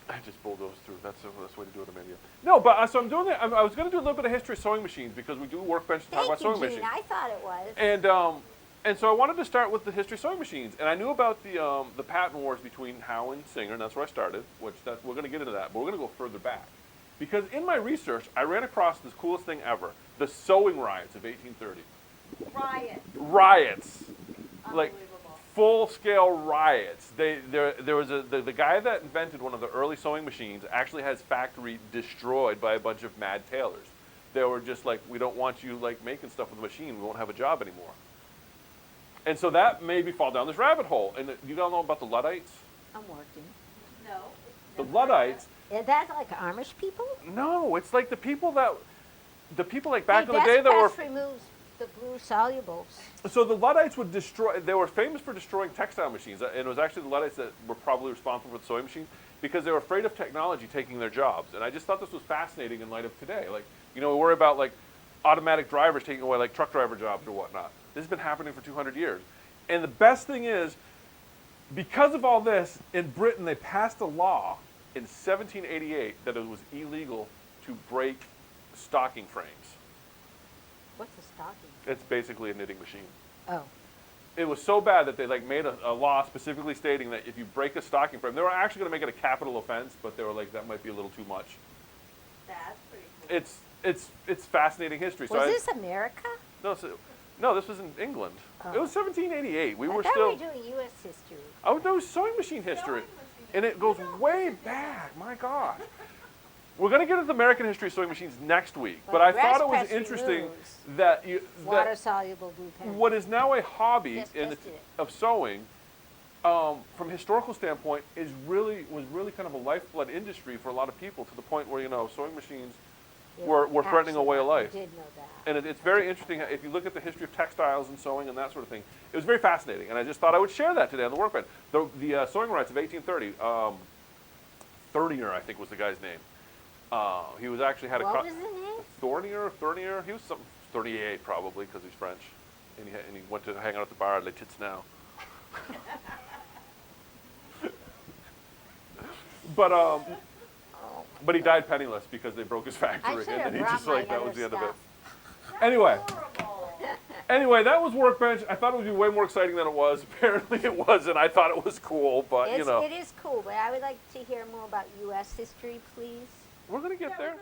I just bulldozed through. That's the best way to do it in India. No, but so I'm doing it. I was going to do a little bit of history of sewing machines because we do workbench to talk Thank about you, sewing Gene. machines. I thought it was. And so I wanted to start with the history of sewing machines, and I knew about the patent wars between Howe and Singer, and that's where I started. We're going to get into that, but we're going to go further back, because in my research I ran across this coolest thing ever: the sewing riots of 1830. Riots, like full-scale riots. There was the guy that invented one of the early sewing machines actually had his factory destroyed by a bunch of mad tailors. They were just like, we don't want you like making stuff with a machine. We won't have a job anymore. And so that made me fall down this rabbit hole. And you all know about the Luddites? I'm working. No. The Luddites? Is that like Amish people? No, it's like the people like back in the day that were. Removes the blue solubles. So the Luddites would destroy. They were famous for destroying textile machines, and it was actually the Luddites that were probably responsible for the sewing machine because they were afraid of technology taking their jobs. And I just thought this was fascinating in light of today. Like, we worry about like automatic drivers taking away like truck driver jobs or whatnot. This has been happening for 200 years. And the best thing is, because of all this, in Britain they passed a law in 1788 that it was illegal to break stocking frames. What's a stocking? It's basically a knitting machine. Oh. It was so bad that they like made a law specifically stating that if you break a stocking frame, they were actually going to make it a capital offense, but they were like, that might be a little too much. That's pretty cool. It's fascinating history. Was this America? No, this was in England. Oh. It was 1788. We I were thought still. we were doing U.S. history. Oh, no, sewing machine history, and it goes way back. My God. We're going to get into American history of sewing machines next week, but I thought it was interesting that water-soluble blue pen. what is now a hobby Just of sewing, from a historical standpoint, was really kind of a lifeblood industry for a lot of people, to the point where sewing machines were threatening a way of life. I did know that. And it's very interesting if you look at the history of textiles and sewing and that sort of thing. It was very fascinating, and I just thought I would share that today on the workbench. The sewing riots of 1830. Thornier, I think, was the guy's name. He was actually had what was his name? Thornier. He was something 38 probably because he's French, and he went to hang out at the bar at Les Tits Now. But he died penniless because they broke his factory, and then he just like that was the end of it. Anyway. Anyway, that was Workbench. I thought it would be way more exciting than it was. Apparently it wasn't. I thought it was cool, but It is cool, but I would like to hear more about U.S. history, please. We're going to get there.